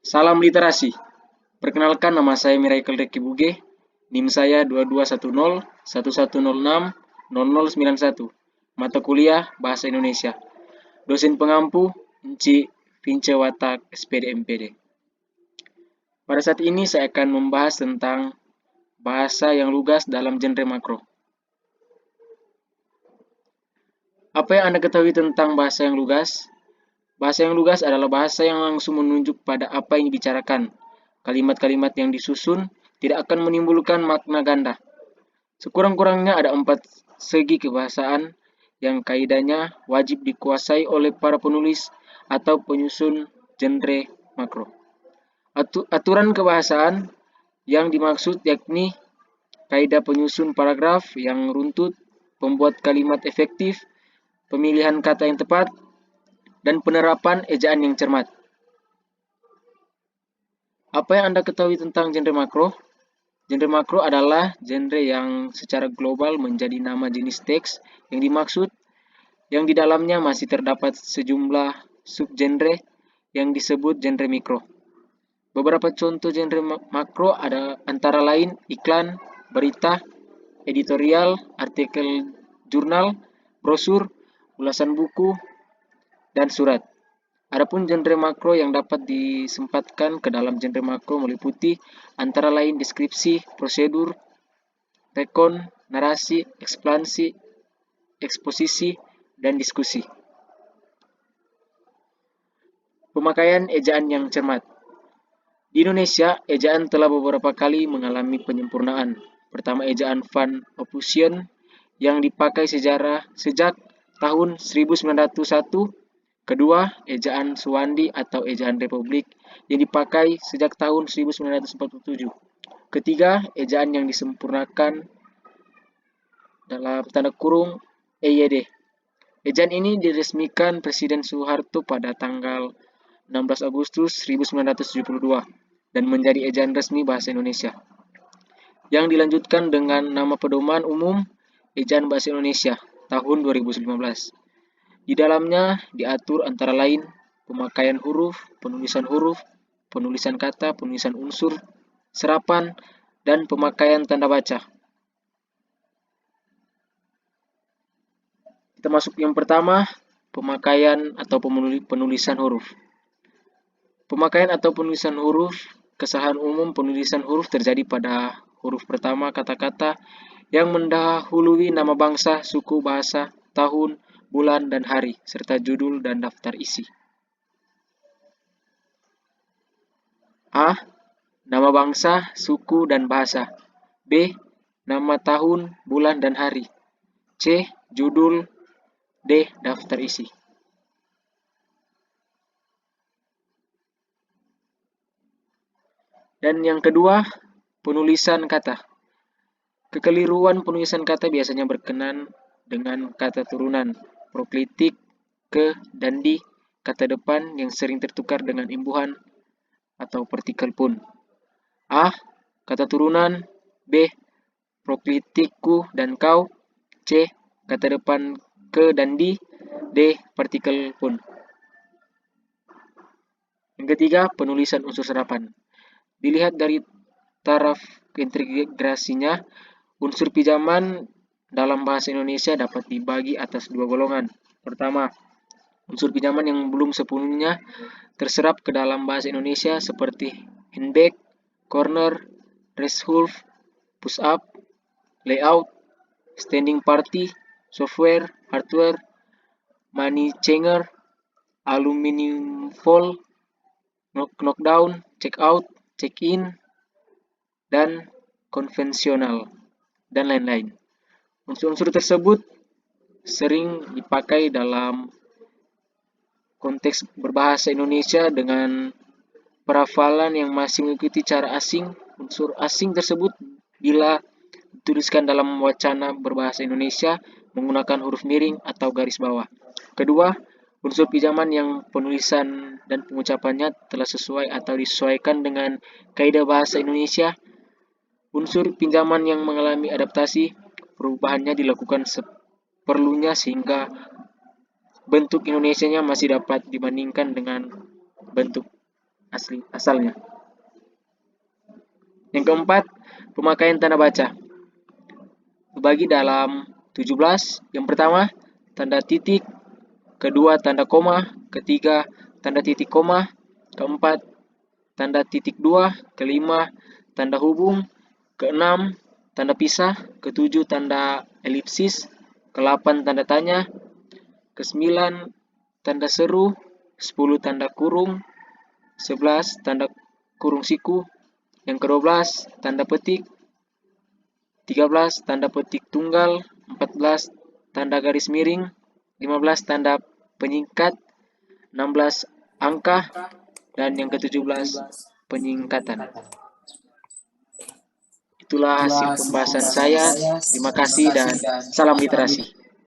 Salam literasi. Perkenalkan, nama saya Miracle Reki Buge. NIM saya 221011060091. Mata kuliah Bahasa Indonesia. Dosen pengampu Enci Vince Watak SPD MPD. Pada saat ini saya akan membahas tentang bahasa yang lugas dalam genre makro. Apa yang Anda ketahui tentang bahasa yang lugas? Bahasa yang lugas adalah bahasa yang langsung menunjuk pada apa yang dibicarakan. Kalimat-kalimat yang disusun tidak akan menimbulkan makna ganda. Sekurang-kurangnya ada 4 segi kebahasaan yang kaidahnya wajib dikuasai oleh para penulis atau penyusun genre makro. Aturan kebahasaan yang dimaksud yakni kaidah penyusun paragraf yang runtut, pembuat kalimat efektif, pemilihan kata yang tepat, dan penerapan ejaan yang cermat. Apa yang Anda ketahui tentang genre makro? Genre makro adalah genre yang secara global menjadi nama jenis teks yang dimaksud, yang di dalamnya masih terdapat sejumlah subgenre yang disebut genre mikro. Beberapa contoh genre makro ada antara lain iklan, berita, editorial, artikel jurnal, brosur, ulasan buku, dan surat. Adapun genre makro yang dapat disempatkan ke dalam genre makro meliputi antara lain deskripsi, prosedur, rekon, narasi, ekspansi, eksposisi, dan diskusi. Pemakaian ejaan yang cermat. Di Indonesia, ejaan telah beberapa kali mengalami penyempurnaan. Pertama, ejaan Van Ophusian yang dipakai sejak tahun 1901. Kedua, ejaan Suwandi atau ejaan Republik yang dipakai sejak tahun 1947. Ketiga, ejaan yang disempurnakan dalam tanda kurung EYD. Ejaan ini diresmikan Presiden Soeharto pada tanggal 16 Agustus 1972 dan menjadi ejaan resmi bahasa Indonesia. Yang dilanjutkan dengan nama pedoman umum Ejaan Bahasa Indonesia tahun 2015. Di dalamnya diatur antara lain pemakaian huruf, penulisan kata, penulisan unsur, serapan, dan pemakaian tanda baca. Kita masuk yang pertama, pemakaian atau penulisan huruf. Pemakaian atau penulisan huruf, kesalahan umum penulisan huruf terjadi pada huruf pertama kata-kata yang mendahului nama bangsa, suku, bahasa, tahun, bulan, dan hari, serta judul dan daftar isi. A. Nama bangsa, suku, dan bahasa. B. Nama tahun, bulan, dan hari. C. Judul. D. Daftar isi. Dan yang kedua, penulisan kata. Kekeliruan penulisan kata biasanya berkenan dengan kata turunan, proklitik, ke, dan di, kata depan yang sering tertukar dengan imbuhan atau partikel pun. A. Kata turunan. B. Proklitik ku dan kau. C. Kata depan ke dan di. D. Partikel pun. Yang ketiga, penulisan unsur serapan. Dilihat dari taraf integrasinya, unsur pinjaman dalam bahasa Indonesia dapat dibagi atas 2 golongan. Pertama, unsur pinjaman yang belum sepenuhnya terserap ke dalam bahasa Indonesia seperti handbag, corner, threshold, push up, layout, standing party, software, hardware, money changer, aluminium foil, knockdown, check out, check in, dan konvensional, dan lain-lain. Unsur-unsur tersebut sering dipakai dalam konteks berbahasa Indonesia dengan perafalan yang masih mengikuti cara asing. Unsur asing tersebut bila dituliskan dalam wacana berbahasa Indonesia menggunakan huruf miring atau garis bawah. Kedua, unsur pinjaman yang penulisan dan pengucapannya telah sesuai atau disesuaikan dengan kaidah bahasa Indonesia. Unsur pinjaman yang mengalami adaptasi, perubahannya dilakukan seperlunya sehingga bentuk Indonesianya masih dapat dibandingkan dengan bentuk asalnya. Yang keempat, pemakaian tanda baca. Dibagi dalam 17. Yang pertama, tanda titik. Kedua, tanda koma. Ketiga, tanda titik koma. Keempat, tanda titik dua. Kelima, tanda hubung. Keenam, tanda pisah. Ketujuh, tanda elipsis. Ke-8, tanda tanya. Ke-9, tanda seru. 10, tanda kurung. 11, tanda kurung siku. Yang ke-12, tanda petik. 13, tanda petik tunggal. 14, tanda garis miring. 15, tanda penyingkat. 16, angka. Dan yang ke-17, penyingkatan. Itulah hasil pembahasan saya. Terima kasih dan salam literasi.